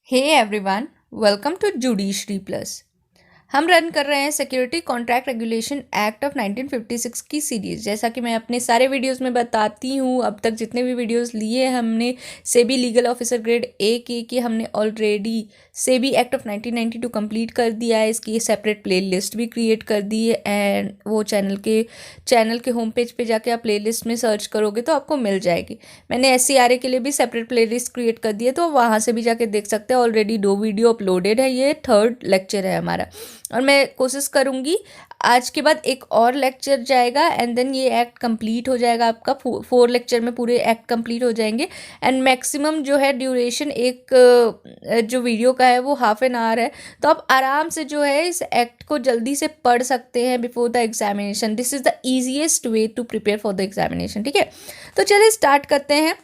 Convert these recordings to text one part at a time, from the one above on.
Hey everyone, welcome to judiciary plus. हम run कर रहे हैं security contract regulation act of 1956 की सीरीज़। जैसा कि मैं अपने सारे वीडियोस में बताती हूँ, अब तक जितने भी वीडियोस लिए हमने SEBI legal officer grade A की हमने already SEBI act of 1992 complete कर दिया है। इसकी सेपरेट प्ले लिस्ट भी क्रिएट कर दी है एंड वो चैनल के होम पेज पे जाके आप प्ले लिस्ट में सर्च करोगे तो आपको मिल जाएगी। मैंने SCRA के लिए भी सेपरेट प्ले लिस्ट क्रिएट कर दी है, तो वहाँ से भी जाके देख सकते हैं। ऑलरेडी 2 वीडियो अपलोडेड है, ये 3rd लेक्चर है हमारा। और मैं कोशिश करूँगी आज के बाद एक और लेक्चर जाएगा एंड देन ये एक्ट कंप्लीट हो जाएगा आपका। 4 लेक्चर में पूरे एक्ट कंप्लीट हो जाएंगे एंड मैक्सिमम जो है ड्यूरेशन एक जो वीडियो का है वो हाफ एन आवर है। तो आप आराम से जो है इस एक्ट को जल्दी से पढ़ सकते हैं before the examination. This is the easiest way to prepare for the examination. ठीक है, तो चलिए स्टार्ट करते हैं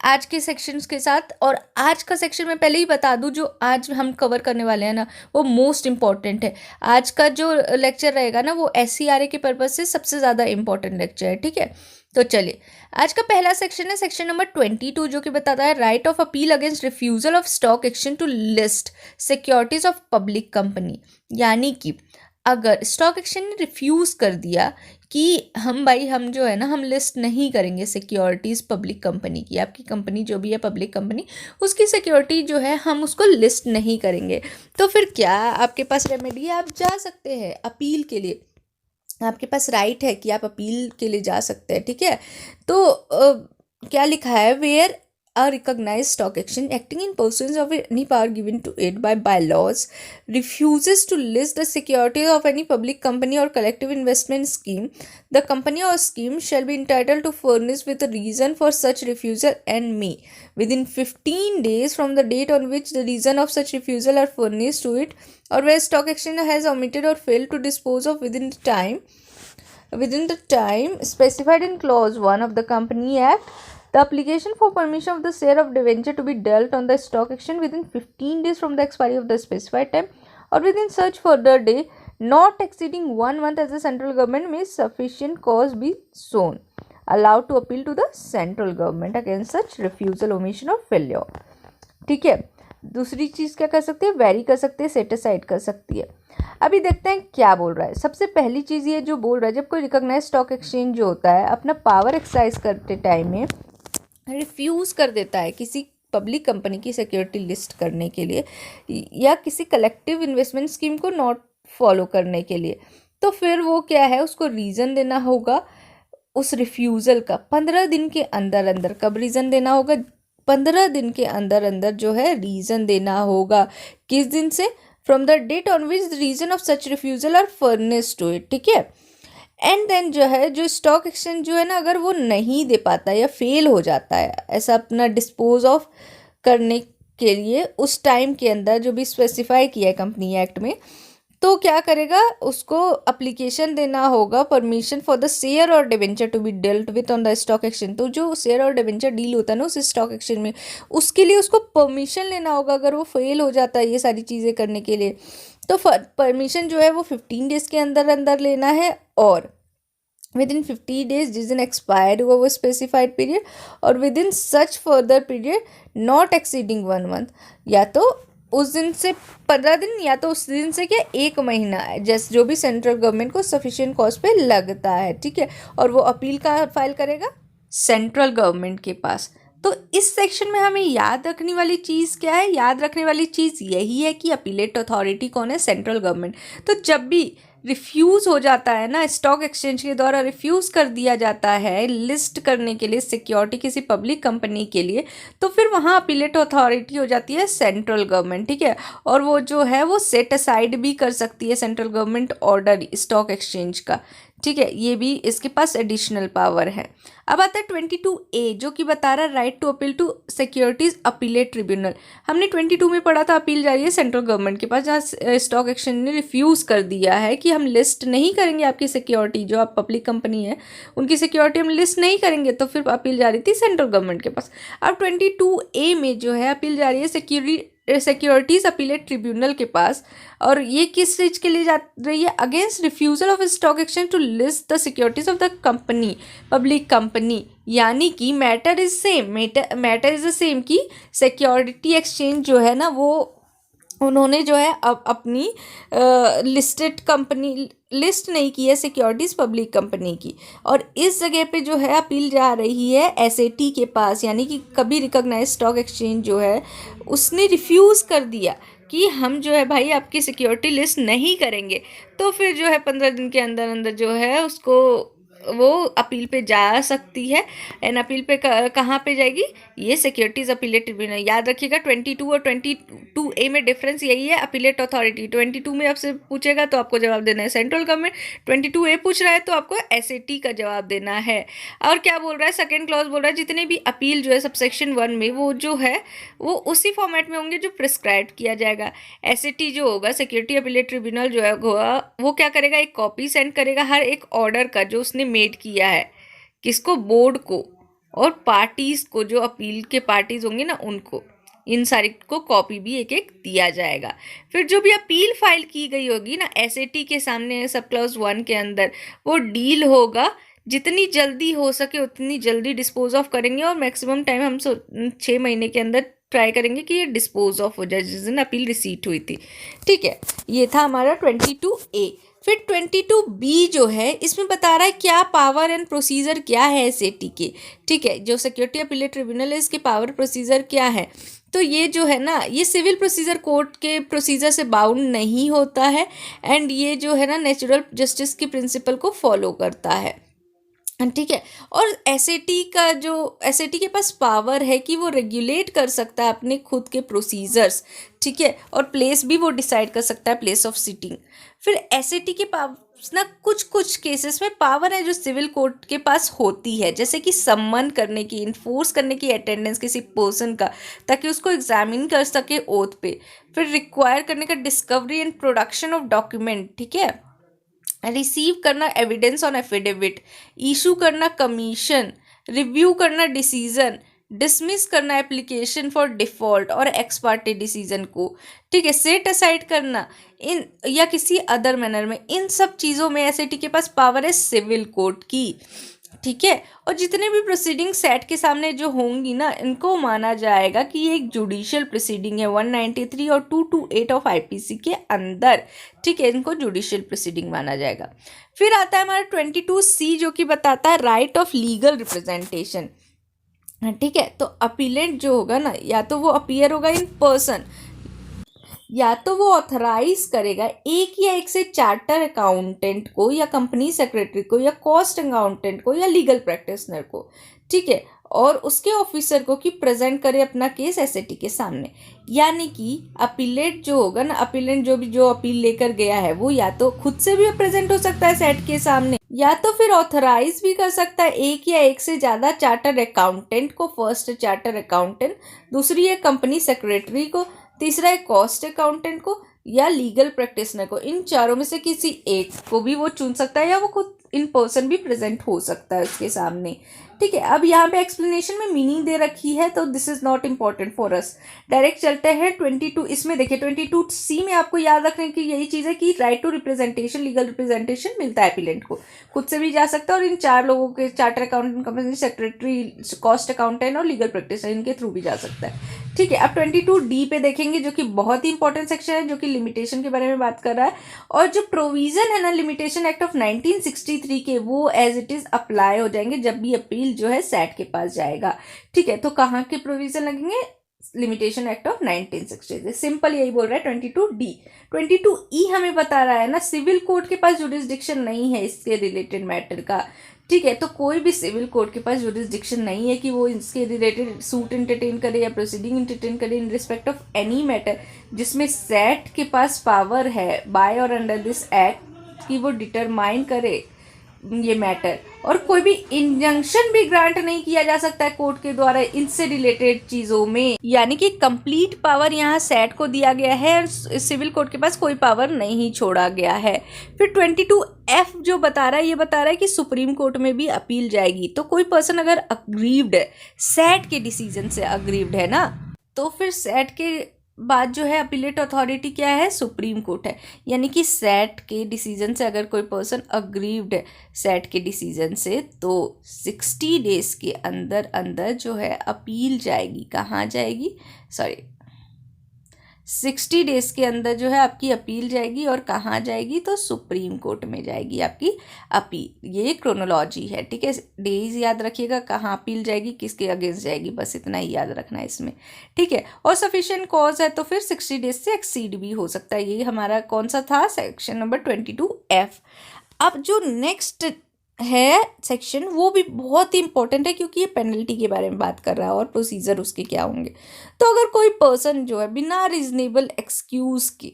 आज के सेक्शंस के साथ। और आज का सेक्शन मैं पहले ही बता दूं, जो आज हम कवर करने वाले हैं ना वो मोस्ट इम्पॉर्टेंट है। आज का जो लेक्चर रहेगा ना वो SCRA के पर्पज से सबसे ज़्यादा इम्पॉर्टेंट लेक्चर है। ठीक है, तो चलिए आज का पहला सेक्शन है सेक्शन नंबर 22, जो कि बताता है right of appeal against refusal of stock exchange to list securities of public company. यानी कि अगर स्टॉक एक्सचेंज ने रिफ्यूज़ कर दिया कि हम जो है ना हम लिस्ट नहीं करेंगे सिक्योरिटीज़ पब्लिक कंपनी की, आपकी कंपनी जो भी है पब्लिक कंपनी उसकी सिक्योरिटी जो है हम उसको लिस्ट नहीं करेंगे, तो फिर क्या आपके पास रेमेडी है? आप जा सकते हैं अपील के लिए, आपके पास राइट है कि आप अपील के लिए जा सकते हैं। ठीक है, तो क्या लिखा है, where a recognized stock exchange acting in pursuance of any power given to it by bylaws refuses to list the securities of any public company or collective investment scheme, the company or scheme shall be entitled to furnish with a reason for such refusal and may, within 15 days from the date on which the reason of such refusal are furnished to it, or where stock exchange has omitted or failed to dispose of within the time specified in clause 1 of the Company Act, the application for permission of the share of debenture to be dealt on the stock exchange within 15 days from the expiry of the specified time or within such further day not exceeding 1 month as the central government may sufficient cause be shown, allowed to appeal to the central government against such refusal, omission or failure. ठीक है, दूसरी चीज़ क्या कर सकती है, very कर सकते हैं, सेट असाइड कर सकती है। अभी देखते हैं क्या बोल रहा है। सबसे पहली चीज़ ये जो बोल रहा है, जब कोई रिकॉग्नाइज स्टॉक एक्सचेंज जो होता है अपना पावर एक्सरसाइज करते टाइम में रिफ्यूज़ कर देता है किसी पब्लिक कंपनी की सिक्योरिटी लिस्ट करने के लिए या किसी कलेक्टिव इन्वेस्टमेंट स्कीम को नॉट फॉलो करने के लिए, तो फिर वो क्या है, उसको रीज़न देना होगा उस रिफ्यूज़ल का 15 दिन के अंदर अंदर। कब रीज़न देना होगा? 15 दिन के अंदर अंदर जो है रीज़न देना होगा। किस दिन से? From the date on which the reason of such refusal are furnished to it. ठीक है, एंड देन जो है जो स्टॉक एक्सचेंज जो है ना अगर वो नहीं दे पाता या फेल हो जाता है ऐसा अपना डिस्पोज ऑफ करने के लिए उस टाइम के अंदर जो भी स्पेसिफाई किया है कंपनी एक्ट में, तो क्या करेगा, उसको अप्लीकेशन देना होगा परमिशन फॉर द शेयर और debenture to be dealt with on the stock exchange. तो जो शेयर और डिवेंचर डील होता है ना उस स्टॉक एक्सचेंज में, उसके लिए उसको परमिशन लेना होगा। अगर वो फेल हो जाता है ये सारी चीज़ें करने के लिए, तो परमिशन जो है वो 15 डेज़ के अंदर अंदर लेना है और विद इन 50 डेज जिस दिन एक्सपायर हुआ वो स्पेसिफाइड पीरियड, और with in such further period not exceeding 1 month, या तो उस दिन से 15 दिन या तो उस दिन से क्या 1 महीना है, जैसे जो भी सेंट्रल गवर्नमेंट को सफिशिएंट कॉस्ट पे लगता है। ठीक है, और वो अपील कहाँ फाइल करेगा? सेंट्रल गवर्नमेंट के पास। तो इस सेक्शन में हमें याद रखने वाली चीज़ क्या है? याद रखने वाली चीज़ यही है कि अपीलेट अथॉरिटी कौन है? Central government. तो जब भी रिफ्यूज़ हो जाता है ना, स्टॉक एक्सचेंज के द्वारा रिफ्यूज़ कर दिया जाता है लिस्ट करने के लिए सिक्योरिटी किसी पब्लिक कंपनी के लिए, तो फिर वहाँ अपीलेट अथॉरिटी हो जाती है सेंट्रल गवर्नमेंट। ठीक है, और वो जो है वो सेट असाइड भी कर सकती है सिंट्रल गवर्नमेंट ऑर्डर स्टॉक एक्सचेंज का। ठीक है, ये भी इसके पास एडिशनल पावर है। अब आता है 22A जो कि बता रहा है right to appeal to securities appellate tribunal. हमने 22 में पढ़ा था अपील जा रही है सेंट्रल गवर्नमेंट के पास, जहाँ स्टॉक एक्सचेंज ने रिफ्यूज़ कर दिया है कि हम लिस्ट नहीं करेंगे आपकी सिक्योरिटी, जो आप पब्लिक कंपनी है उनकी सिक्योरिटी हम लिस्ट नहीं करेंगे, तो फिर अपील जा रही थी सेंट्रल गवर्नमेंट के पास। अब 22A में जो है अपील जा रही है सिक्योरिटीज अपीलेट ट्रिब्यूनल के पास, और ये किस चीज़ के लिए जा रही है? Against refusal of stock exchange to list the securities of the company public company. यानी कि मैटर इज द सेम कि सिक्योरिटी एक्सचेंज जो है ना वो उन्होंने जो है अब अपनी लिस्टेड कंपनी लिस्ट नहीं की है सिक्योरिटीज़ पब्लिक कंपनी की, और इस जगह पे जो है अपील जा रही है एसएटी के पास, यानी कि कभी रिकॉग्नाइज स्टॉक एक्सचेंज जो है उसने रिफ्यूज़ कर दिया कि हम जो है भाई आपकी सिक्योरिटी लिस्ट नहीं करेंगे। तो फिर जो है 15 दिन के अंदर अंदर जो है उसको वो अपील पे जा सकती है। एंड अपील पे कहाँ पे जाएगी, ये सिक्योरिटीज अपीलेट ट्रिब्यूनल। याद रखिएगा 22 और 22A में डिफरेंस यही है, अपीलेट अथॉरिटी। 22 में आपसे पूछेगा तो आपको जवाब देना है सेंट्रल गवर्नमेंट, 22A पूछ रहा है तो आपको एसएटी का जवाब देना है। और क्या बोल रहा है, सेकेंड क्लॉज बोल रहा है जितने भी अपील जो है सबसेक्शन 1 में वो जो है वो उसी फॉर्मेट में होंगे जो प्रिस्क्राइब किया जाएगा। एसएटी जो होगा सिक्योरिटी अपीलेट ट्रिब्यूनल जो है वो क्या करेगा, एक कॉपी सेंड करेगा हर एक ऑर्डर का जो उसने मेड किया है, किसको, बोर्ड को, और पार्टीज को, जो अपील के पार्टीज होंगे ना उनको, इन सारी को कॉपी भी एक एक दिया जाएगा। फिर जो भी अपील फाइल की गई होगी ना एसएटी के सामने सब क्लॉज 1 के अंदर, वो डील होगा, जितनी जल्दी हो सके उतनी जल्दी डिस्पोज ऑफ करेंगे, और मैक्सिमम टाइम हम 6 महीने के अंदर ट्राई करेंगे कि ये डिस्पोज ऑफ हो जाए जिस दिन अपील रिसीट हुई थी। ठीक है, ये था हमारा 22A। फिर 22B जो है इसमें बता रहा है क्या पावर एंड प्रोसीजर क्या है एसएटी के। ठीक है, जो सिक्योरिटी अपीलेट ट्रिब्यूनल है इसके पावर प्रोसीजर क्या है, तो ये जो है ना ये सिविल प्रोसीजर कोर्ट के प्रोसीजर से बाउंड नहीं होता है, एंड ये जो है ना नेचुरल जस्टिस की प्रिंसिपल को फॉलो करता है। ठीक है, और एसएटी का जो एसएटी के पास पावर है कि वो रेगुलेट कर सकता है अपने खुद के प्रोसीजर्स। ठीक है, और प्लेस भी वो डिसाइड कर सकता है, प्लेस ऑफ सिटिंग। फिर एसएटी के पास ना कुछ कुछ केसेस में पावर है जो सिविल कोर्ट के पास होती है, जैसे कि सम्मन करने की, इन्फोर्स करने की अटेंडेंस किसी पर्सन का ताकि उसको एग्जामिन कर सके ओथ पे। फिर रिक्वायर करने का discovery and production of document. ठीक है, रिसीव करना एविडेंस ऑन एफिडेविट, इशू करना कमीशन, रिव्यू करना डिसीजन, डिसमिस करना एप्लीकेशन फॉर डिफॉल्ट और एक्स पार्टी डिसीजन को। ठीक है, सेट असाइड करना इन या किसी अदर मैनर में, इन सब चीज़ों में एसएटी के पास पावर है सिविल कोर्ट की। ठीक है, और जितने भी प्रोसीडिंग सेट के सामने जो होंगी ना इनको माना जाएगा कि ये एक जुडिशियल प्रोसीडिंग है 193 और 228 ऑफ आईपीसी के अंदर। ठीक है, इनको जुडिशियल प्रोसीडिंग माना जाएगा। फिर आता है हमारा 22C जो कि बताता है राइट ऑफ लीगल रिप्रेजेंटेशन। ठीक है, तो अपीलेंट जो होगा ना या तो वो अपीयर होगा इन पर्सन, या तो वो ऑथराइज करेगा एक या एक से चार्टर अकाउंटेंट को या कंपनी सेक्रेटरी को या कॉस्ट अकाउंटेंट को या लीगल प्रैक्टिशनर को। ठीक है, और उसके ऑफिसर को कि प्रेजेंट करे अपना केस एसएटी के सामने। यानी कि अपीलेट जो होगा ना, अपीलेंट जो अपील लेकर गया है वो या तो खुद से भी प्रेजेंट हो सकता है सेट के सामने, या तो फिर ऑथराइज भी कर सकता है एक या एक से ज़्यादा चार्टर अकाउंटेंट को, फर्स्ट चार्टर अकाउंटेंट, दूसरी है कंपनी सेक्रेटरी को, तीसरा है कॉस्ट अकाउंटेंट को या लीगल प्रैक्टिशनर को। इन चारों में से किसी एक को भी वो चुन सकता है या वो खुद इन पर्सन भी प्रेजेंट हो सकता है उसके सामने। ठीक है, अब यहाँ पे एक्सप्लेनेशन में मीनिंग दे रखी है तो this is not important for us. Direct चलते हैं 22। इसमें देखिए 22C में आपको याद रखने की यही चीज़ है कि right to representation, legal representation मिलता है अपीलेंट को, खुद से भी जा सकता है और इन 4 लोगों के, charter accountant, company secretary, cost accountant और लीगल प्रैक्टिशनर, इनके थ्रू भी जा सकता है। ठीक है, अब 22D पे देखेंगे जो कि बहुत ही इंपॉर्टेंट सेक्शन है, जो कि लिमिटेशन के बारे में बात कर रहा है। और जो प्रोविजन है ना लिमिटेशन एक्ट ऑफ 1963 के, वो एज इट इज अप्लाई हो जाएंगे जब भी अपील जो है सैट के पास जाएगा। ठीक है, तो कहाँ के प्रोविजन लगेंगे, लिमिटेशन एक्ट ऑफ 1963। सिंपल यही बोल रहा है 22D। 22E हमें बता रहा है ना सिविल कोर्ट के पास जुरिस्डिक्शन नहीं है इसके रिलेटेड मैटर का। ठीक है, तो कोई भी सिविल कोर्ट के पास जुरिस्डिक्शन नहीं है कि वो इसके रिलेटेड सूट एंटरटेन करे या प्रोसीडिंग एंटरटेन करे in respect of any matter जिसमें सेट के पास पावर है बाय और अंडर दिस एक्ट कि वो डिटरमाइन करे ये मैटर। और कोई भी इंजंक्शन भी ग्रांट नहीं किया जा सकता है कोर्ट के द्वारा इनसे रिलेटेड चीज़ों में, यानी कि कंप्लीट पावर यहाँ सेट को दिया गया है और सिविल कोर्ट के पास कोई पावर नहीं छोड़ा गया है। फिर 22F जो बता रहा है, ये बता रहा है कि सुप्रीम कोर्ट में भी अपील जाएगी। तो कोई पर्सन अगर अग्रीव्ड है, सेट के डिसीजन से अग्रीव्ड है ना, तो फिर सेट के बाद जो है अपीलेट अथॉरिटी क्या है, सुप्रीम कोर्ट है। यानी कि सेट के डिसीजन से अगर कोई पर्सन अग्रीव्ड है सेट के डिसीजन से, तो 60 डेज के अंदर अंदर जो है अपील जाएगी, कहाँ जाएगी, सॉरी 60 डेज़ के अंदर जो है आपकी अपील जाएगी, और कहाँ जाएगी, तो सुप्रीम कोर्ट में जाएगी आपकी अपील। ये क्रोनोलॉजी है, ठीक है। डेज याद रखिएगा, कहाँ अपील जाएगी, किसके अगेंस्ट जाएगी, बस इतना ही याद रखना है इसमें, ठीक है। और सफिशिएंट कॉज है तो फिर 60 डेज से एक्सीड भी हो सकता है। ये हमारा कौन सा था, सेक्शन नंबर 22F। अब जो नेक्स्ट है सेक्शन, वो भी बहुत ही इंपॉर्टेंट है, क्योंकि ये पेनल्टी के बारे में बात कर रहा है और प्रोसीजर उसके क्या होंगे। तो अगर कोई पर्सन जो है बिना रीजनेबल एक्सक्यूज के,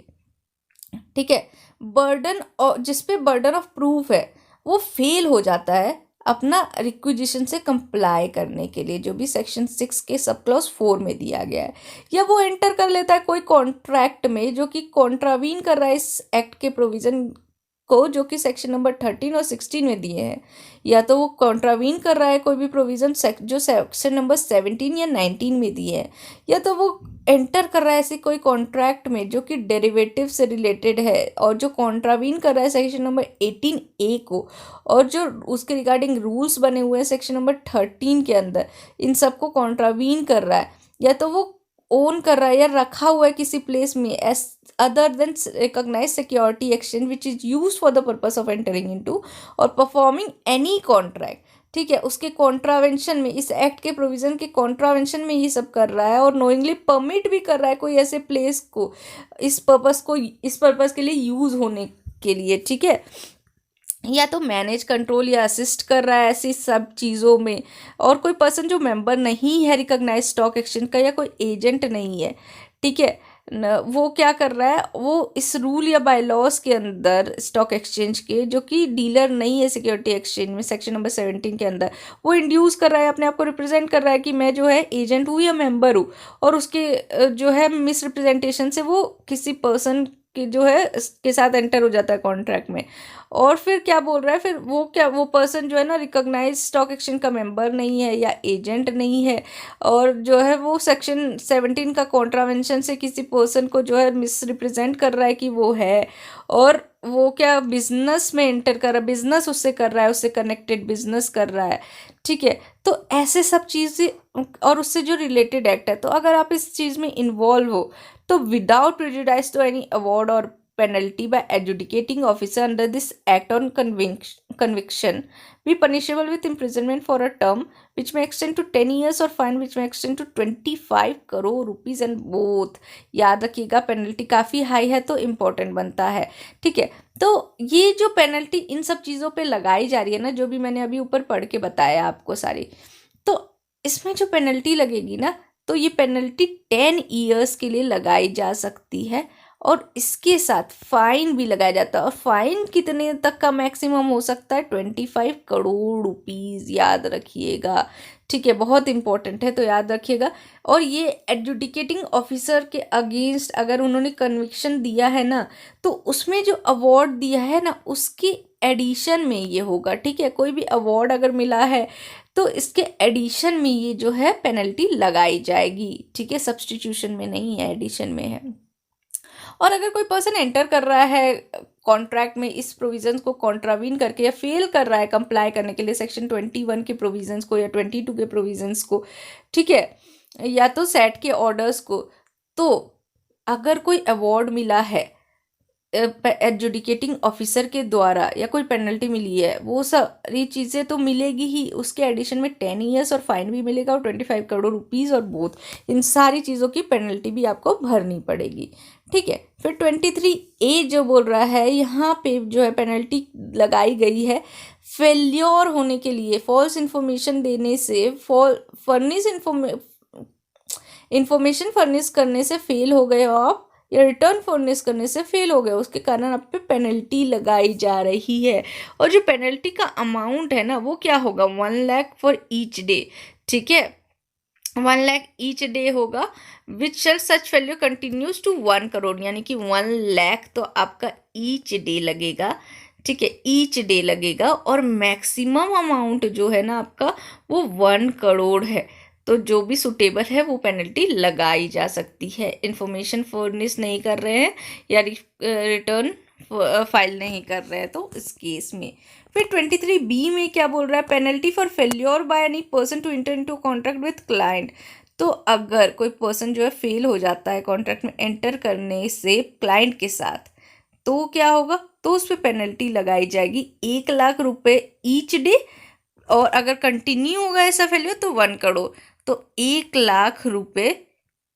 ठीक है, बर्डन और जिस पे बर्डन ऑफ प्रूफ है, वो फेल हो जाता है अपना रिक्विजिशन से कंप्लाई करने के लिए, जो भी सेक्शन 6 के सब क्लॉज 4 में दिया गया है, या वो एंटर कर लेता है कोई कॉन्ट्रैक्ट में जो कि कॉन्ट्रावीन कर रहा है इस एक्ट के प्रोविजन को, जो कि सेक्शन नंबर 13 और 16 में दिए हैं, या तो वो कॉन्ट्रावीन कर रहा है कोई भी प्रोविजन जो सेक्शन नंबर 17 या 19 में दिए हैं, या तो वो एंटर कर रहा है ऐसे कोई कॉन्ट्रैक्ट में जो कि डेरिवेटिव से रिलेटेड है, और जो कॉन्ट्रावीन कर रहा है सेक्शन नंबर 18A को, और जो उसके रिगार्डिंग रूल्स बने हुए हैं सेक्शन नंबर 13 के अंदर, इन सबको कॉन्ट्रावीन कर रहा है, या तो वो ओन कर रहा है या रखा हुआ है किसी प्लेस में as other than recognise security exchange which is use for the purpose of entering into और परफॉर्मिंग एनी कॉन्ट्रैक्ट, ठीक है, उसके कॉन्ट्रावेंशन में, इस एक्ट के प्रोविजन के कॉन्ट्रावेंशन में ये सब कर रहा है, और नोइंगली परमिट भी कर रहा है कोई ऐसे प्लेस को इस पर्पस के लिए यूज होने के लिए, ठीक है, या तो मैनेज, कंट्रोल या असिस्ट कर रहा है ऐसी सब चीज़ों में। और कोई पर्सन जो मेंबर नहीं है रिकॉग्नाइज स्टॉक एक्सचेंज का, या कोई एजेंट नहीं है, ठीक है, वो क्या कर रहा है, वो इस रूल या बाय लॉज के अंदर स्टॉक एक्सचेंज के, जो कि डीलर नहीं है सिक्योरिटी एक्सचेंज में सेक्शन नंबर 17 के अंदर, वो इंड्यूस कर रहा है, अपने आप को रिप्रेजेंट कर रहा है कि मैं जो है एजेंट हूँ या मेंबर हूँ, और उसके जो है मिस रिप्रेजेंटेशन से वो किसी पर्सन कि जो है इसके साथ एंटर हो जाता है कॉन्ट्रैक्ट में। और फिर क्या बोल रहा है, फिर वो पर्सन जो है ना रिकॉग्नाइज स्टॉक एक्सचेंज का मेंबर नहीं है या एजेंट नहीं है, और जो है वो सेक्शन 17 का कॉन्ट्रावेंशन से किसी पर्सन को जो है मिस रिप्रेजेंट कर रहा है कि वो है, और वो क्या बिजनेस में एंटर कर रहा है, बिजनेस उससे कर रहा है, उससे कनेक्टेड बिजनेस कर रहा है, ठीक है। तो ऐसे सब चीज़ें और उससे जो रिलेटेड एक्ट है, तो अगर आप इस चीज़ में इन्वॉल्व हो, तो without prejudice to any award और penalty by adjudicating officer under this act on conviction be punishable with imprisonment for a term which may extend to 10 years or fine which may extend to 25 crore rupees and both। याद रखिएगा penalty काफ़ी high है तो important बनता है, ठीक है। तो ये जो पेनल्टी इन सब चीज़ों पे लगाई जा रही है ना, जो भी मैंने अभी ऊपर पढ़ के बताया आपको सारी, तो इसमें जो पेनल्टी लगेगी ना, तो ये पेनल्टी 10 ईयर्स के लिए लगाई जा सकती है, और इसके साथ फाइन भी लगाया जाता है। और फाइन कितने तक का मैक्सिमम हो सकता है, 25 करोड़ रुपीज़, याद रखिएगा, ठीक है, बहुत इंपॉर्टेंट है तो याद रखिएगा। और ये एडजुडिकेटिंग ऑफिसर के अगेंस्ट अगर उन्होंने कन्विक्शन दिया है ना, तो उसमें जो अवार्ड दिया है ना, उसकी एडिशन में ये होगा, ठीक है। कोई भी अवार्ड अगर मिला है तो इसके एडिशन में ये जो है पेनल्टी लगाई जाएगी, ठीक है, सब्सटीट्यूशन में नहीं है, एडिशन में है। और अगर कोई पर्सन एंटर कर रहा है कॉन्ट्रैक्ट में इस प्रोविजंस को कॉन्ट्रावीन करके, या फेल कर रहा है कंप्लाई करने के लिए सेक्शन 21 के प्रोविजंस को या 22 के प्रोविजंस को, ठीक है, या तो सेट के ऑर्डर्स को, तो अगर कोई अवार्ड मिला है एडजुडिकेटिंग ऑफिसर के द्वारा या कोई पेनल्टी मिली है, वो सारी चीज़ें तो मिलेगी ही, उसके एडिशन में 10 ईयर्स और फाइन भी मिलेगा, और 25 करोड़ रुपीज़ और बोथ, इन सारी चीज़ों की पेनल्टी भी आपको भरनी पड़ेगी, ठीक है। फिर 23A जो बोल रहा है, यहाँ पे जो है पेनल्टी लगाई गई है फेल्योर होने के लिए, फॉल्स इन्फॉर्मेशन देने से, इन्फॉर्मेशन फर्निश करने से फेल हो गए हो आप, या रिटर्न फर्निश करने से फेल हो गए, उसके कारण आप पे पेनल्टी लगाई जा रही है। और जो पेनल्टी का अमाउंट है ना, वो क्या होगा, 1 लाख फॉर ईच डे, ठीक है, 1 लाख ईच डे होगा, विच शैल सच फेल्यूर कंटिन्यूज टू 1 करोड़, यानी कि 1 लाख तो आपका ईच डे लगेगा, ठीक है, ईच डे लगेगा। और मैक्सिमम अमाउंट जो है ना आपका, वो 1 करोड़ है। तो जो भी सुटेबल है वो पेनल्टी लगाई जा सकती है। इन्फॉर्मेशन फर्निश नहीं कर रहे हैं या रिटर्न फाइल नहीं कर रहे हैं तो इस केस में। फिर 23B में क्या बोल रहा है, penalty for failure by any person to enter into contract with client. तो अगर कोई पर्सन जो है फेल हो जाता है कॉन्ट्रैक्ट में एंटर करने से क्लाइंट के साथ, तो क्या होगा, तो उस पर पेनल्टी लगाई जाएगी 1 लाख रुपए ईच डे, और अगर कंटिन्यू होगा ऐसा फेलियर तो 1 करोड़, तो 1 लाख रुपए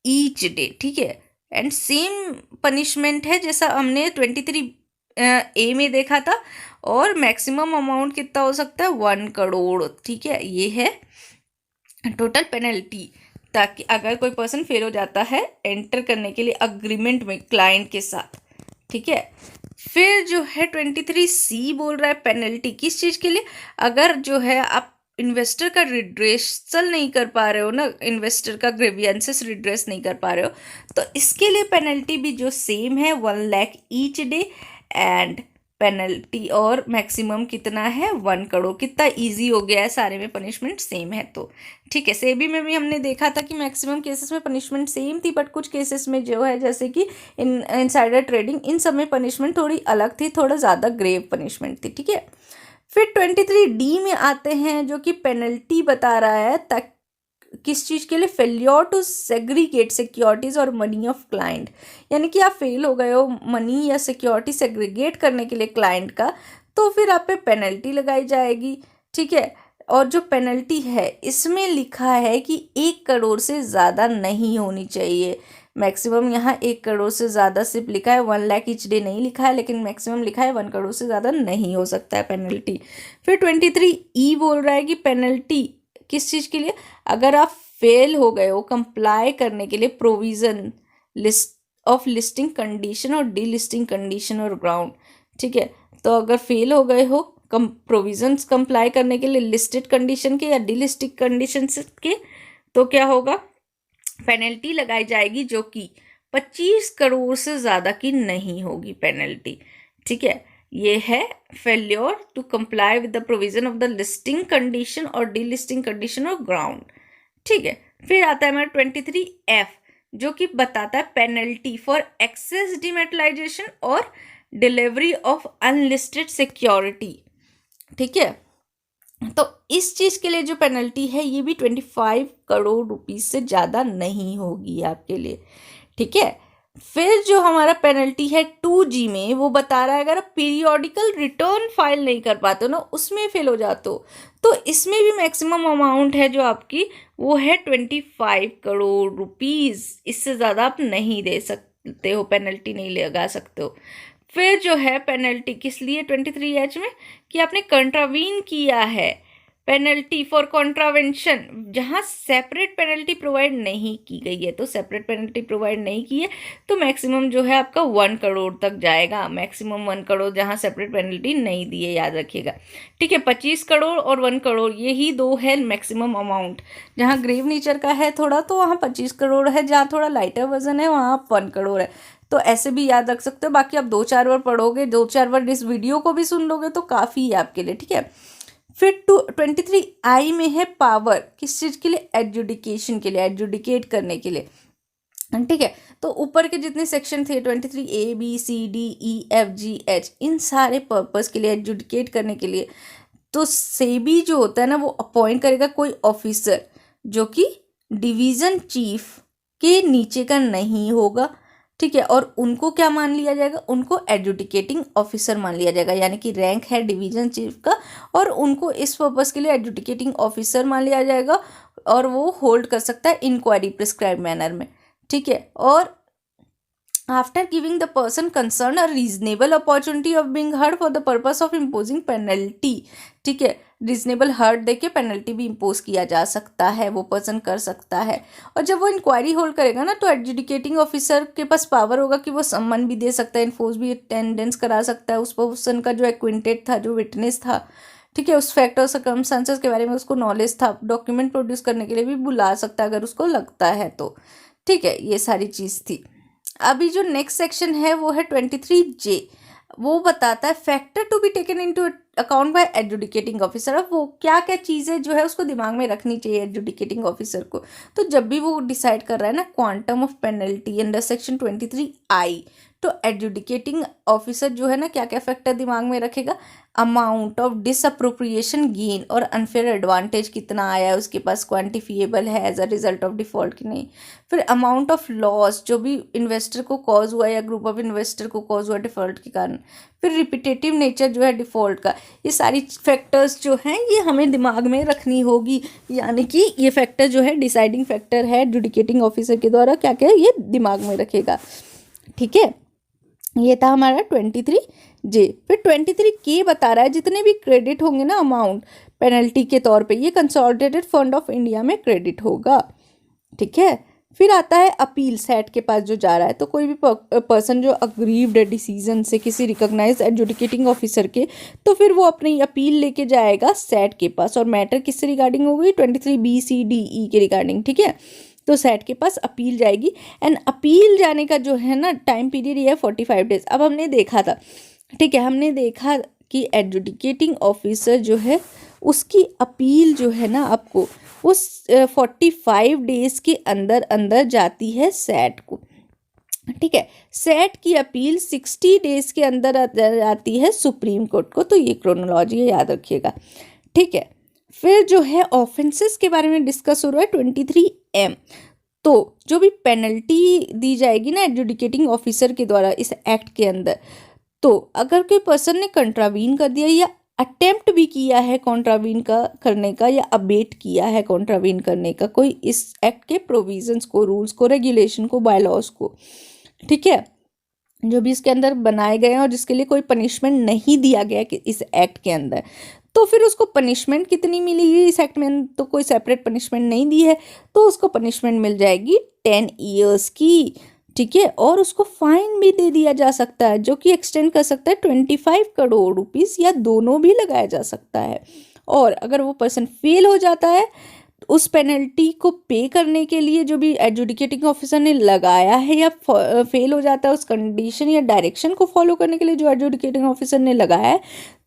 ईच डे। ठीक है, एंड सेम पनिशमेंट है जैसा हमने 23 ए में देखा था, और मैक्सिमम अमाउंट कितना हो सकता है, 1 करोड़। ठीक है, ये है टोटल पेनल्टी, ताकि अगर कोई पर्सन फेल हो जाता है एंटर करने के लिए अग्रीमेंट में क्लाइंट के साथ। ठीक है, फिर जो है 23C बोल रहा है पेनल्टी किस चीज़ के लिए, अगर जो है आप इन्वेस्टर का रिड्रेसल नहीं कर पा रहे हो ना, इन्वेस्टर का ग्रीवियंसेस रिड्रेस नहीं कर पा रहे हो, तो इसके लिए पेनल्टी भी जो सेम है 1 lakh each day, and penalty और मैक्सिमम कितना है, 1 करोड़। कितना इजी हो गया है, सारे में पनिशमेंट सेम है। तो ठीक है, सेबी में भी हमने देखा था कि मैक्सिमम केसेस में पनिशमेंट सेम थी, बट कुछ केसेस में जो है जैसे कि इनसाइडर ट्रेडिंग, इन सब में पनिशमेंट थोड़ी अलग थी, थोड़ा ज़्यादा ग्रेव पनिशमेंट थी। ठीक है, फिर 23D में आते हैं जो कि पेनल्टी बता रहा है तक किस चीज़ के लिए, फेल्योर टू सेग्रीगेट सिक्योरिटीज़ और मनी ऑफ क्लाइंट, यानी कि आप फेल हो गए हो मनी या सिक्योरिटी सेग्रीगेट करने के लिए क्लाइंट का, तो फिर आप पे पेनल्टी लगाई जाएगी। ठीक है, और जो पेनल्टी है इसमें लिखा है कि 1 करोड़ से ज़्यादा नहीं होनी चाहिए। मैक्सिमम यहाँ 1 करोड़ से ज़्यादा सिर्फ लिखा है, 1 लाख ईच डे नहीं लिखा है, लेकिन मैक्सिमम लिखा है 1 करोड़ से ज़्यादा नहीं हो सकता है पेनल्टी। फिर 23E बोल रहा है कि पेनल्टी किस चीज़ के लिए, अगर आप फेल हो गए हो कंप्लाई करने के लिए provision list of listing condition और डीलिस्टिंग कंडीशन और ग्राउंड। ठीक है, तो अगर फेल हो गए हो प्रोविजंस कंप्लाई करने के लिए लिस्टेड कंडीशन के या डीलिस्टिंग कंडीशन के, तो क्या होगा, पेनल्टी लगाई जाएगी जो कि 25 करोड़ से ज़्यादा की नहीं होगी पेनल्टी। ठीक है, ये है failure to comply with the provision of the listing condition और डीलिस्टिंग कंडीशन और ग्राउंड। ठीक है, फिर आता है हमारा 23F जो कि बताता है पेनल्टी फॉर एक्सेस डिमेटलाइजेशन और डिलीवरी ऑफ अनलिस्टेड सिक्योरिटी। ठीक है, तो इस चीज़ के लिए जो पेनल्टी है ये भी 25 करोड़ रुपीस से ज़्यादा नहीं होगी आपके लिए। ठीक है, फिर जो हमारा पेनल्टी है 2G में, वो बता रहा है अगर आप पीरियोडिकल रिटर्न फाइल नहीं कर पाते हो ना, उसमें फेल हो जाते हो, तो इसमें भी मैक्सिमम अमाउंट है जो आपकी वो है 25 करोड़ रुपीज़। इससे ज़्यादा आप नहीं दे सकते हो, पेनल्टी नहीं लगा सकते हो। फिर जो है पेनल्टी किस लिए 23H में, कि आपने कंट्रावीन किया है, पेनल्टी फॉर कॉन्ट्रावेंशन, जहाँ सेपरेट पेनल्टी प्रोवाइड नहीं की गई है, तो सेपरेट पेनल्टी प्रोवाइड नहीं की है तो मैक्सिमम जो है आपका 1 करोड़ तक जाएगा, मैक्सिमम 1 करोड़, जहाँ सेपरेट पेनल्टी नहीं दी है, याद रखिएगा। ठीक है, 25 करोड़ और 1 करोड़ यही दो है मैक्सिमम अमाउंट। जहाँ ग्रेव नेचर का है थोड़ा तो वहाँ 25 करोड़ है, जहाँ थोड़ा लाइटर वर्जन है वहाँ 1 करोड़ है। तो ऐसे भी याद रख सकते हो, बाकी आप 2-4 बार पढ़ोगे, 2-4 बार इस वीडियो को भी सुन लोगे तो काफ़ी है आपके लिए। ठीक है, फिर 23I में है पावर, किस चीज़ के लिए, एडजुडिकेशन के लिए, एडजुडिकेट करने के लिए। ठीक है, तो ऊपर के जितने सेक्शन थे 23A B C D E F G H, इन सारे पर्पस के लिए, एडजुडिकेट करने के लिए, तो सेबी जो होता है ना वो अपॉइंट करेगा कोई ऑफिसर जो कि डिवीज़न चीफ के नीचे का नहीं होगा। ठीक है, और उनको क्या मान लिया जाएगा, उनको एडजुडिकेटिंग ऑफिसर मान लिया जाएगा, यानी कि रैंक है डिवीज़न चीफ का, और उनको इस पर्पस के लिए एडजुडिकेटिंग ऑफिसर मान लिया जाएगा, और वो होल्ड कर सकता है इंक्वायरी प्रिस्क्राइब मैनर में। ठीक है, और after giving the person concern a reasonable opportunity of being heard for the purpose of imposing penalty. ठीक है, रीजनेबल हर्ड देके पेनल्टी भी इम्पोज किया जा सकता है, वो पर्सन कर सकता है। और जब वो इंक्वायरी होल्ड करेगा ना, तो एडजुडिकेटिंग ऑफिसर के पास पावर होगा कि वो सम्मन भी दे सकता है, इन्फोर्स भी, अटेंडेंस करा सकता है उस पर्सन का जो एक्विंटेड था, जो विटनेस था। ठीक है, उस फैक्ट और सर्कमस्टांसेस के बारे में उसको नॉलेज था, डॉक्यूमेंट प्रोड्यूस करने के लिए भी बुला सकता है अगर उसको लगता है तो। ठीक है, ये सारी चीज़ थी। अभी जो नेक्स्ट सेक्शन है वो है 23J, वो बताता है factor to be taken into account by adjudicating officer. अब वो क्या क्या चीज़ें जो है उसको दिमाग में रखनी चाहिए एडजुडिकेटिंग ऑफिसर को, तो जब भी वो डिसाइड कर रहा है ना quantum of penalty under section 23I तो एडजुडिकेटिंग ऑफिसर जो है ना क्या क्या फैक्टर दिमाग में रखेगा, अमाउंट ऑफ डिसअप्रोप्रिएशन गेन और अनफेयर एडवांटेज कितना आया है उसके पास, क्वान्टिफिएबल है as a result of default कि नहीं। फिर अमाउंट ऑफ लॉस जो भी इन्वेस्टर को कॉज हुआ या ग्रुप ऑफ इन्वेस्टर को कॉज हुआ डिफॉल्ट के कारण। फिर रिपीटेटिव नेचर जो है डिफॉल्ट का। ये सारी फैक्टर्स जो हैं ये हमें दिमाग में रखनी होगी, यानी कि ये फैक्टर जो है डिसाइडिंग फैक्टर है एडजुडिकेटिंग ऑफिसर के द्वारा क्या क्या ये दिमाग में रखेगा। ठीक है, ये था हमारा 23J। फिर 23K बता रहा है जितने भी क्रेडिट होंगे ना अमाउंट पेनल्टी के तौर पे, ये कंसोलिडेटेड फंड ऑफ इंडिया में क्रेडिट होगा। ठीक है, फिर आता है अपील सेट के पास जो जा रहा है। तो कोई भी पर्सन जो अग्रीव्ड है डिसीजन से किसी रिकॉग्नाइज एडजुडिकेटिंग ऑफिसर के, तो फिर वो अपनी अपील लेके जाएगा सेट के पास। और मैटर किससे रिगार्डिंग होगी, 23B, C, D, E के रिगार्डिंग। ठीक है, तो सेट के पास अपील जाएगी एंड अपील जाने का जो है ना टाइम पीरियड ये है 45 डेज। अब हमने देखा था, ठीक है, हमने देखा कि एडजुडिकेटिंग ऑफिसर जो है उसकी अपील जो है ना आपको उस 45 डेज के अंदर अंदर जाती है सेट को। ठीक है, सेट की अपील 60 डेज के अंदर आती है सुप्रीम कोर्ट को। तो ये क्रोनोलॉजी है, याद रखिएगा। ठीक है, फिर जो है ऑफेंसेस के बारे में डिस्कस हो रहा है 23M। तो जो भी पेनल्टी दी जाएगी ना एडजुडिकेटिंग ऑफिसर के द्वारा इस एक्ट के अंदर, तो अगर कोई पर्सन ने कंट्रावीन कर दिया या अटेम्प्ट भी किया है कॉन्ट्रावीन का करने का या अबेट किया है कॉन्ट्रावीन करने का कोई इस एक्ट के प्रोविजंस को, रूल्स को, रेगुलेशन को, बायलॉज को, ठीक है, जो भी इसके अंदर बनाए गए हैं और जिसके लिए कोई पनिशमेंट नहीं दिया गया कि इस एक्ट के अंदर, तो फिर उसको पनिशमेंट कितनी मिलेगी इस एक्ट में, तो कोई सेपरेट पनिशमेंट नहीं दी है, तो उसको पनिशमेंट मिल जाएगी 10 ईयर्स की। ठीक है, और उसको फाइन भी दे दिया जा सकता है जो कि एक्सटेंड कर सकता है 25 करोड़ रुपीस या दोनों भी लगाया जा सकता है। और अगर वो पर्सन फेल हो जाता है उस पेनल्टी को पे करने के लिए जो भी एडजुडिकेटिंग ऑफिसर ने लगाया है, या फेल हो जाता है उस कंडीशन या डायरेक्शन को फॉलो करने के लिए जो एडजुडिकेटिंग ऑफिसर ने लगाया है,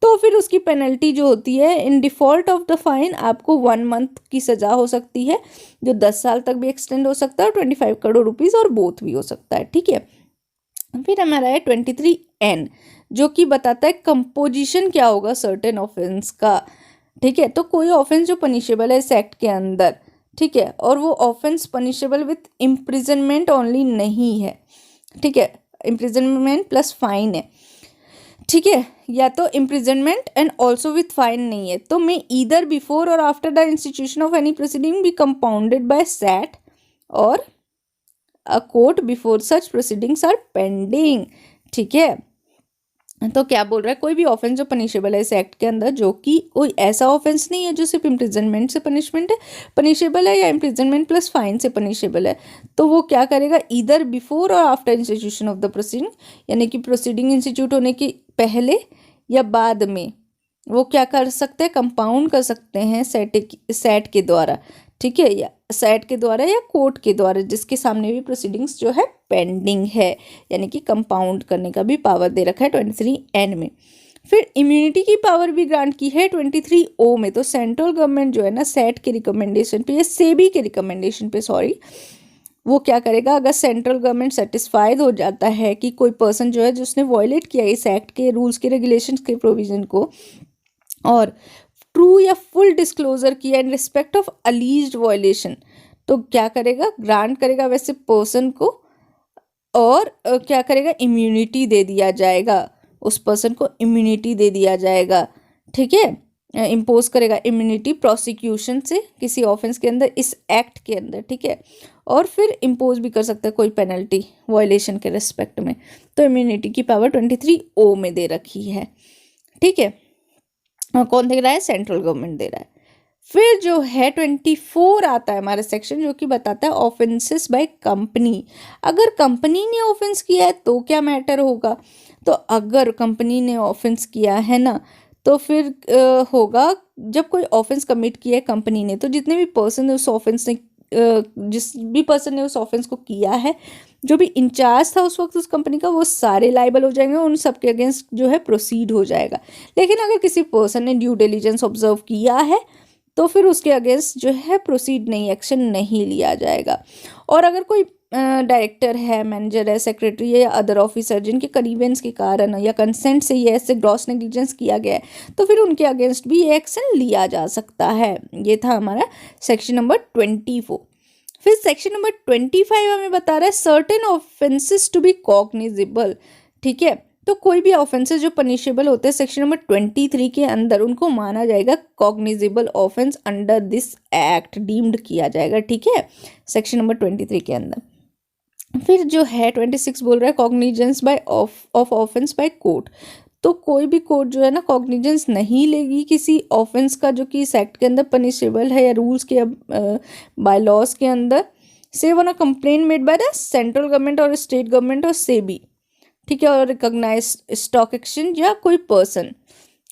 तो फिर उसकी पेनल्टी जो होती है in default of the fine आपको 1 मंथ की सज़ा हो सकती है, जो 10 साल तक भी एक्सटेंड हो सकता है, और 25 करोड़ रुपीज़ और बोथ भी हो सकता है। ठीक है, फिर हमारा है 23N जो कि बताता है कंपोजिशन क्या होगा सर्टेन ऑफेंस का। ठीक है, तो कोई ऑफेंस जो पनिशेबल है इस एक्ट के अंदर, ठीक है, और वो offence punishable with imprisonment only नहीं है। ठीक है, इम्प्रिजनमेंट प्लस फाइन है। ठीक है, या तो imprisonment and also with fine नहीं है, तो may either before or after the institution of any proceeding be compounded by set or a court before such proceedings are pending. ठीक है, तो क्या बोल रहा है, कोई भी ऑफेंस जो पनिशेबल है इस एक्ट के अंदर, जो कि कोई ऐसा ऑफेंस नहीं है जो सिर्फ इम्प्रिजनमेंट से पनिशमेंट है पनिशेबल है या इम्प्रिजनमेंट प्लस फाइन से पनिशेबल है, तो वो क्या करेगा, either before or after institution of the proceeding, यानी कि प्रोसीडिंग इंस्टीट्यूट होने के पहले या बाद में वो क्या कर सकते हैं, कंपाउंड कर सकते हैं सेट के द्वारा। ठीक है, या सेट के द्वारा या कोर्ट के द्वारा जिसके सामने भी प्रोसीडिंग्स जो है पेंडिंग है, यानी कि कंपाउंड करने का भी पावर दे रखा है 23N में। फिर इम्यूनिटी की पावर भी ग्रांट की है 23O में। तो सेंट्रल गवर्नमेंट जो है ना सेट के रिकमेंडेशन पे या सेबी के रिकमेंडेशन पे वो क्या करेगा, अगर सेंट्रल गवर्नमेंट सेटिस्फाइड हो जाता है कि कोई पर्सन जो है जिसने वॉयलेट किया इस एक्ट के रूल्स के रेगुलेशंस के प्रोविजन को और ट्रू या फुल डिस्क्लोजर किया इन रिस्पेक्ट ऑफ अलीज्ड वॉयलेशन, तो क्या करेगा, ग्रांट करेगा वैसे पर्सन को, और क्या करेगा, इम्यूनिटी दे दिया जाएगा, उस पर्सन को इम्यूनिटी दे दिया जाएगा। ठीक है, इम्पोज करेगा इम्यूनिटी प्रोसिक्यूशन से किसी ऑफेंस के अंदर इस एक्ट के अंदर। ठीक है, और फिर इम्पोज भी कर सकता है कोई पेनल्टी वॉयलेशन के रिस्पेक्ट में। तो इम्यूनिटी की पावर 23O में दे रखी है। ठीक है, कौन दे रहा है, सेंट्रल गवर्नमेंट दे रहा है। फिर जो है 24 आता है हमारा सेक्शन जो कि बताता है ऑफेंसेस बाय कंपनी। अगर कंपनी ने ऑफेंस किया है तो क्या मैटर होगा, तो अगर कंपनी ने ऑफेंस किया है ना तो फिर होगा जब कोई ऑफेंस कमिट किया है कंपनी ने, तो जितने भी पर्सन उस ऑफेंस ने जिस भी पर्सन ने उस ऑफेंस को किया है, जो भी इंचार्ज था उस वक्त उस कंपनी का, वो सारे लाइबल हो जाएंगे, उन सबके अगेंस्ट जो है प्रोसीड हो जाएगा। लेकिन अगर किसी पर्सन ने ड्यू डिलीजेंस ऑब्जर्व किया है तो फिर उसके अगेंस्ट जो है प्रोसीड नहीं, एक्शन नहीं लिया जाएगा। और अगर कोई डायरेक्टर है, मैनेजर है, सेक्रेटरी है या अदर ऑफिसर जिनके करीबेंस के कारण या कंसेंट से ये ऐसे ग्रॉस नेग्लिजेंस किया गया है तो फिर उनके अगेंस्ट भी ये एक्शन लिया जा सकता है। ये था हमारा सेक्शन नंबर 24। फिर सेक्शन नंबर 25 हमें बता रहा है certain offences to be cognizable. ठीक है, तो कोई भी ऑफेंसेस जो पनिशेबल होते हैं सेक्शन नंबर 23 के अंदर उनको माना जाएगा cognizable offence under this act, deemed किया जाएगा। ठीक है, सेक्शन नंबर 23 के अंदर। फिर जो है 26 बोल रहा है cognizance by of offence by court. तो कोई भी कोर्ट जो है ना कॉग्निजेंस नहीं लेगी किसी ऑफेंस का जो कि इस एक्ट के अंदर पनिशेबल है या रूल्स के बाय लॉज के अंदर, से one a complain made by the central government और स्टेट गवर्नमेंट और सेबी। ठीक है, और रिकॉग्नाइज स्टॉक एक्सचेंज या कोई पर्सन।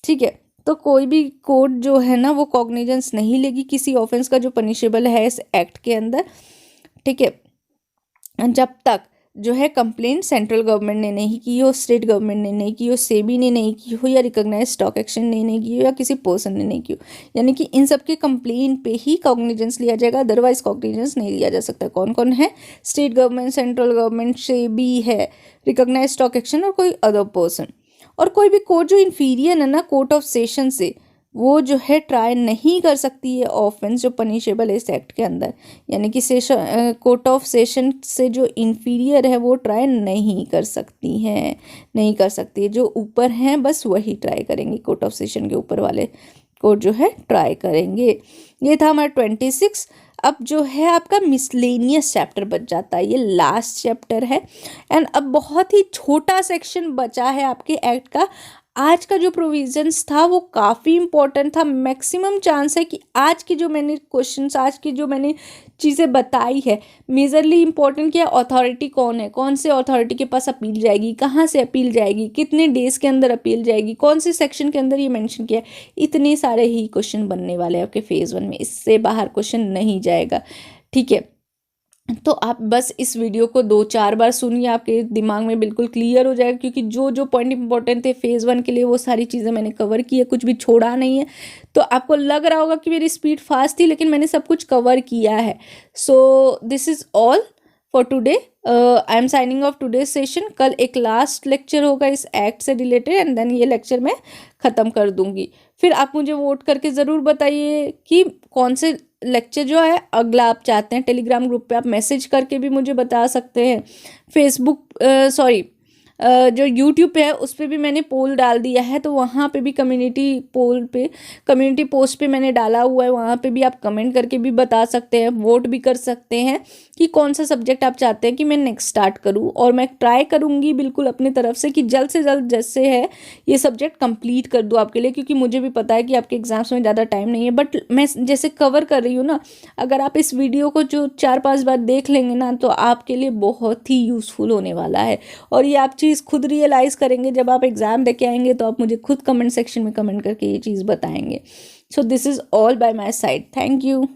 ठीक है, तो कोई भी कोर्ट जो है ना वो कॉग्निजेंस नहीं लेगी किसी ऑफेंस का जो पनिशेबल है इस एक्ट के अंदर। ठीक है, जब तक जो है कंप्लेंट सेंट्रल गवर्नमेंट ने नहीं की हो, स्टेट गवर्नमेंट ने नहीं की हो, सेबी ने नहीं की हो या रिकॉग्नाइज स्टॉक एक्सचेंज ने नहीं की हो या किसी पर्सन ने नहीं की हो, यानी कि इन सब के कंप्लेन पे ही कॉग्निजेंस लिया जाएगा, अदरवाइज कॉग्निजेंस नहीं लिया जा सकता। कौन कौन है? State government, central government, SEBI है, रिकॉग्नाइज स्टॉक एक्सचेंज और कोई अदर पर्सन। और कोई भी कोर्ट जो इन्फीरियर है ना कोर्ट ऑफ सेशन से, वो जो है ट्राई नहीं कर सकती है ऑफेंस जो पनिशेबल है इस एक्ट के अंदर, यानी कि सेशन कोर्ट ऑफ सेशन से जो इन्फीरियर है वो ट्राई नहीं कर सकती हैं, नहीं कर सकती है। जो ऊपर हैं बस वही ट्राई करेंगे, कोर्ट ऑफ सेशन के ऊपर वाले कोर्ट जो है ट्राई करेंगे। ये था हमारा 26। अब जो है आपका मिसलेनियस चैप्टर बच जाता है, ये लास्ट चैप्टर है एंड अब बहुत ही छोटा सेक्शन बचा है आपके एक्ट का। आज का जो प्रोविजंस था वो काफ़ी इंपॉर्टेंट था। मैक्सिमम चांस है कि आज की जो मैंने क्वेश्चंस, आज की जो मैंने चीज़ें बताई है, मेजरली इंपॉर्टेंट क्या है, अथॉरिटी कौन है, कौन से अथॉरिटी के पास अपील जाएगी, कहाँ से अपील जाएगी, कितने डेज के अंदर अपील जाएगी, कौन से सेक्शन के अंदर ये मेंशन किया है, इतने सारे ही क्वेश्चन बनने वाले हैं आपके फेज़ 1 में, इससे बाहर क्वेश्चन नहीं जाएगा। ठीक है, तो आप बस इस वीडियो को 2-4 बार सुनिए, आपके दिमाग में बिल्कुल क्लियर हो जाएगा, क्योंकि जो जो पॉइंट इंपॉर्टेंट थे फेज़ 1 के लिए वो सारी चीज़ें मैंने कवर की है, कुछ भी छोड़ा नहीं है। तो आपको लग रहा होगा कि मेरी स्पीड फास्ट थी, लेकिन मैंने सब कुछ कवर किया है। So this is all for today. I am signing off today session. कल एक लास्ट लेक्चर होगा इस एक्ट से रिलेटेड एंड देन ये लेक्चर मैं ख़त्म कर दूँगी। फिर आप मुझे वोट करके ज़रूर बताइए कि कौन से लेक्चर जो है अगला आप चाहते हैं। टेलीग्राम ग्रुप पे आप मैसेज करके भी मुझे बता सकते हैं। फेसबुक जो यूट्यूब पे है उस पर भी मैंने पोल डाल दिया है, तो वहाँ पे भी कम्युनिटी पोल पे, कम्युनिटी पोस्ट पे मैंने डाला हुआ है, वहाँ पे भी आप कमेंट करके भी बता सकते हैं, वोट भी कर सकते हैं कि कौन सा सब्जेक्ट आप चाहते हैं कि मैं नेक्स्ट स्टार्ट करूँ। और मैं ट्राई करूँगी बिल्कुल अपनी तरफ से कि जल्द से जल्द जैसे है ये सब्जेक्ट कंप्लीट कर दूँ आपके लिए, क्योंकि मुझे भी पता है कि आपके एग्जाम्स में ज़्यादा टाइम नहीं है। बट मैं जैसे कवर कर रही हूँ ना, अगर आप इस वीडियो को जो 4-5 बार देख लेंगे ना तो आपके लिए बहुत ही यूज़फुल होने वाला है। और ये आप चीज़ खुद रियलाइज़ करेंगे जब आप एग्ज़ाम देके आएंगे, तो आप मुझे खुद कमेंट सेक्शन में कमेंट करके ये चीज़ बताएंगे। So this is all bye my side. Thank you.